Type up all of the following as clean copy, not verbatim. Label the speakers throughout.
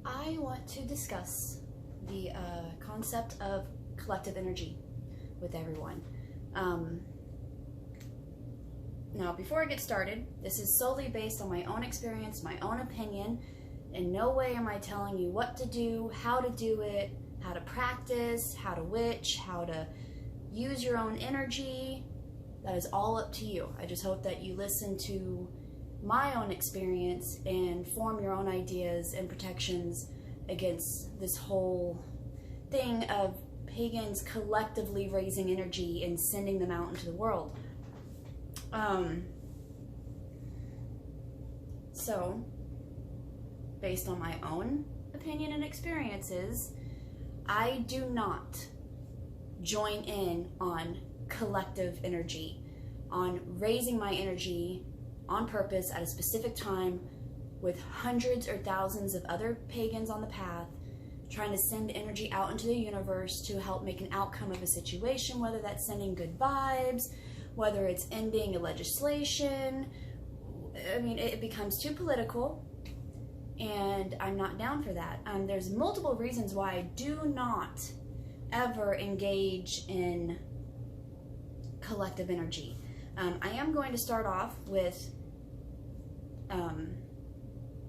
Speaker 1: I want to discuss the concept of collective energy with everyone. Now, before I get started, this is solely based on my own experience, my own opinion. In no way am I telling you what to do, how to do it, how to practice, how to witch, how to use your own energy. That is all up to you. I just hope that you listen to my own experience and form your own ideas and protections against this whole thing of pagans collectively raising energy and sending them out into the world. So, based on my own opinion and experiences, I do not join in on collective energy, on raising my energy on purpose at a specific time with hundreds or thousands of other pagans on the path, trying to send energy out into the universe to help make an outcome of a situation, whether that's sending good vibes, whether it's ending a legislation. I mean, it becomes too political, and I'm not down for that. There's multiple reasons why I do not ever engage in collective energy. I am going to start off with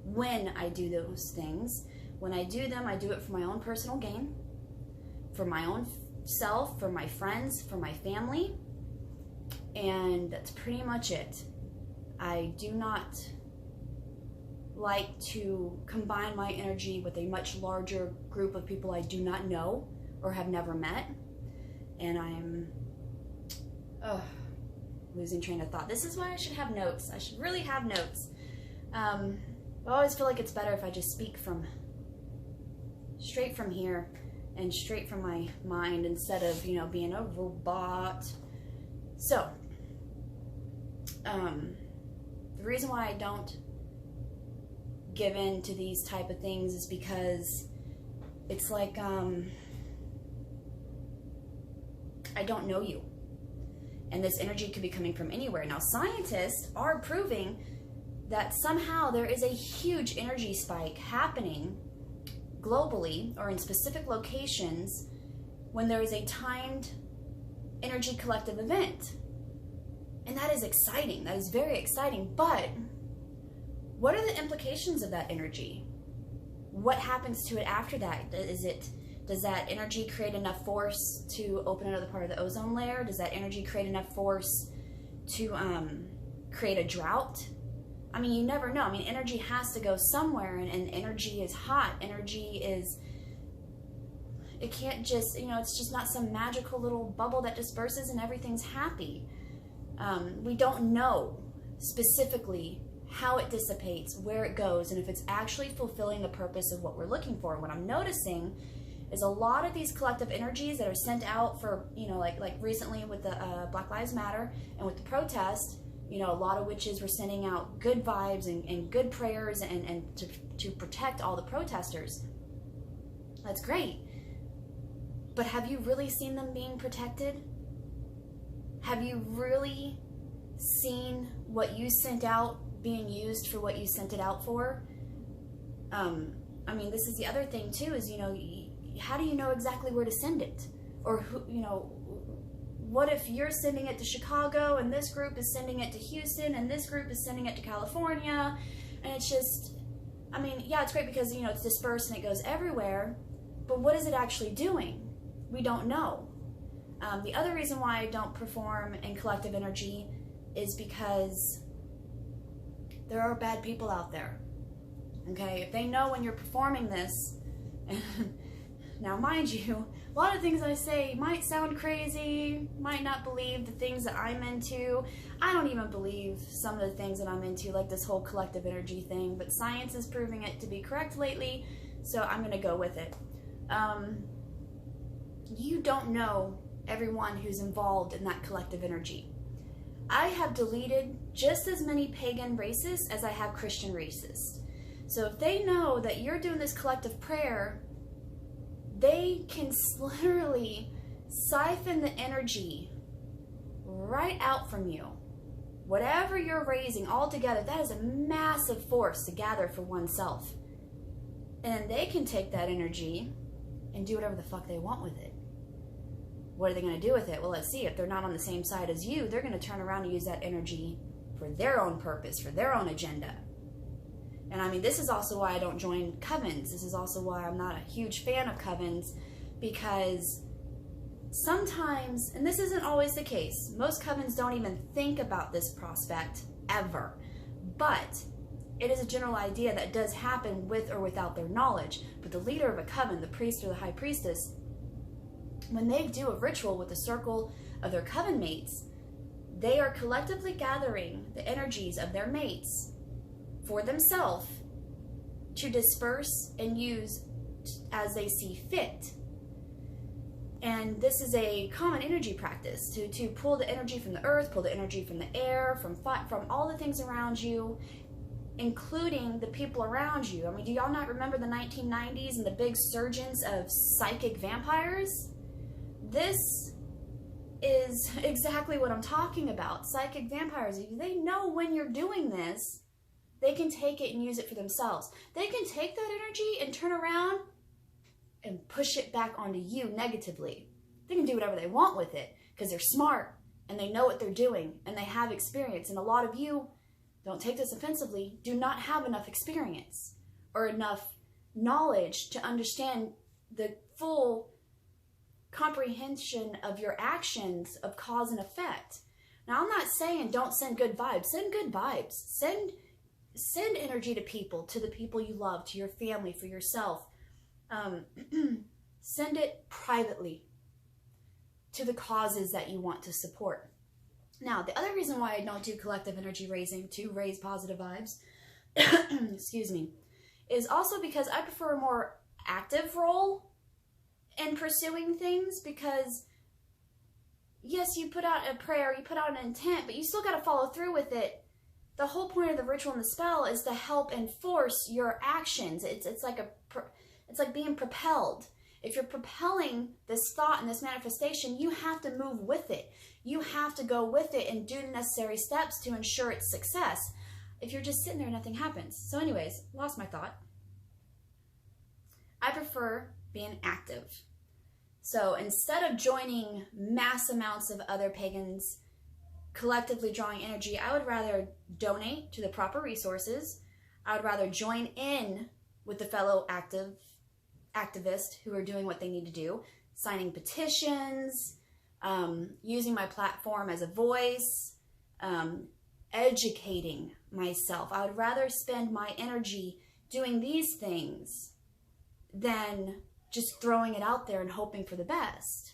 Speaker 1: when I do those things. When I do them, I do it for my own personal gain, for my own self, for my friends, for my family, and that's pretty much it. I do not like to combine my energy with a much larger group of people I do not know or have never met, and I'm losing train of thought. This is why I should have notes. I should really have notes. I always feel like it's better if I just speak straight from here and straight from my mind instead of, being a robot. So, the reason why I don't give in to these type of things is because it's like, I don't know you. And this energy could be coming from anywhere. Now, scientists are proving that somehow there is a huge energy spike happening globally or in specific locations when there is a timed energy collective event. And that is exciting. That is very exciting. But what are the implications of that energy? What happens to it after that? Does that energy create enough force to open another part of the ozone layer? Does that energy create enough force to create a drought? I mean, you never know. I mean, energy has to go somewhere, and energy is hot. Energy is, it can't just, it's just not some magical little bubble that disperses and everything's happy. We don't know specifically how it dissipates, where it goes, and if it's actually fulfilling the purpose of what we're looking for. What I'm noticing is a lot of these collective energies that are sent out for, like recently with the Black Lives Matter and with the protest, a lot of witches were sending out good vibes and good prayers and to protect all the protesters. That's great. But have you really seen them being protected? Have you really seen what you sent out being used for what you sent it out for? I mean, this is the other thing too, is, how do you know exactly where to send it? Or who, what if you're sending it to Chicago and this group is sending it to Houston and this group is sending it to California? And it's just, I mean, yeah, it's great because, it's dispersed and it goes everywhere, but what is it actually doing? We don't know. The other reason why I don't perform in collective energy is because there are bad people out there. Okay, if they know when you're performing this, now mind you, a lot of things I say might sound crazy, might not believe the things that I'm into. I don't even believe some of the things that I'm into, like this whole collective energy thing, but science is proving it to be correct lately, so I'm gonna go with it. You don't know everyone who's involved in that collective energy. I have deleted just as many pagan racists as I have Christian racists. So if they know that you're doing this collective prayer, they can literally siphon the energy right out from you. Whatever you're raising all together, that is a massive force to gather for oneself. And they can take that energy and do whatever the fuck they want with it. What are they going to do with it? Well, let's see. If they're not on the same side as you, they're going to turn around and use that energy for their own purpose, for their own agenda. And I mean, this is also why I don't join covens. This is also why I'm not a huge fan of covens, because sometimes, and this isn't always the case, most covens don't even think about this prospect ever. But it is a general idea that does happen with or without their knowledge. But the leader of a coven, the priest or the high priestess, when they do a ritual with the circle of their coven mates, they are collectively gathering the energies of their mates for themselves to disperse and use as they see fit. And this is a common energy practice, to pull the energy from the earth, pull the energy from the air, from all the things around you, including the people around you. I mean, do y'all not remember the 1990s and the big surgence of psychic vampires? This is exactly what I'm talking about. Psychic vampires. They know when you're doing this, they can take it and use it for themselves. They can take that energy and turn around and push it back onto you negatively. They can do whatever they want with it because they're smart and they know what they're doing and they have experience. And a lot of you, don't take this offensively, do not have enough experience or enough knowledge to understand the full comprehension of your actions of cause and effect. Now, I'm not saying don't send good vibes. Send good vibes. Send energy to people, to the people you love, to your family, for yourself. Send it privately to the causes that you want to support. Now, the other reason why I don't do collective energy raising to raise positive vibes, excuse me, is also because I prefer a more active role in pursuing things. Because yes, you put out a prayer, you put out an intent, but you still got to follow through with it. The whole point of the ritual and the spell is to help enforce your actions. It's like being propelled. If you're propelling this thought and this manifestation, you have to move with it. You have to go with it and do the necessary steps to ensure its success. If you're just sitting there, nothing happens. So anyways, lost my thought. I prefer being active. So instead of joining mass amounts of other pagans collectively drawing energy, I would rather donate to the proper resources. I would rather join in with the fellow activists who are doing what they need to do, signing petitions, using my platform as a voice, educating myself. I would rather spend my energy doing these things than just throwing it out there and hoping for the best.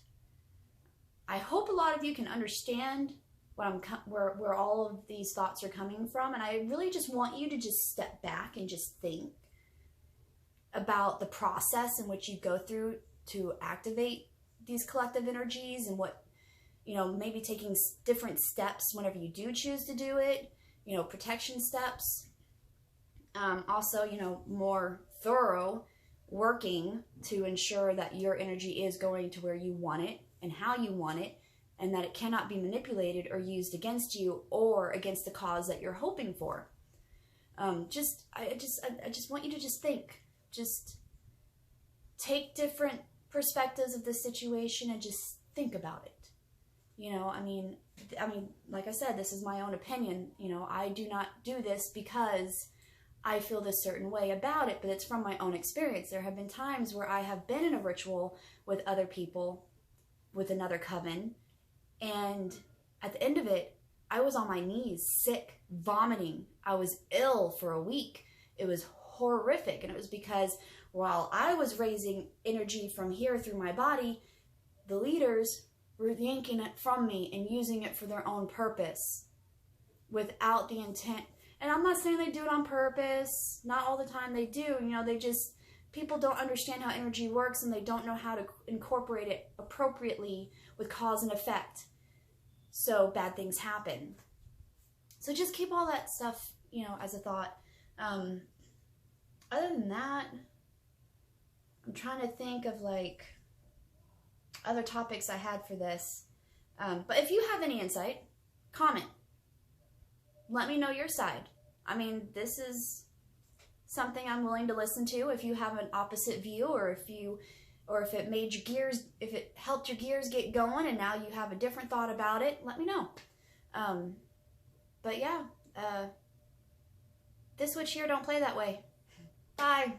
Speaker 1: I hope a lot of you can understand where all of these thoughts are coming from, and I really just want you to just step back and just think about the process in which you go through to activate these collective energies, and what, maybe taking different steps whenever you do choose to do it, protection steps. Also, more thorough working to ensure that your energy is going to where you want it and how you want it, and that it cannot be manipulated or used against you or against the cause that you're hoping for. I just want you to just think. Just take different perspectives of the situation and just think about it. I mean, like I said, this is my own opinion. I do not do this because I feel this certain way about it, but it's from my own experience. There have been times where I have been in a ritual with other people, with another coven, and at the end of it, I was on my knees, sick, vomiting. I was ill for a week. It was horrific, and it was because while I was raising energy from here through my body, the leaders were yanking it from me and using it for their own purpose without the intent. And I'm not saying they do it on purpose. Not all the time they do. People don't understand how energy works, and they don't know how to incorporate it appropriately with cause and effect. So bad things happen. So just keep all that stuff, as a thought. Other than that, I'm trying to think of other topics I had for this. But if you have any insight, comment. Let me know your side. I mean, this is something I'm willing to listen to. If you have an opposite view, or if it made your gears, if it helped your gears get going and now you have a different thought about it, let me know. But yeah, this witch here don't play that way. Bye.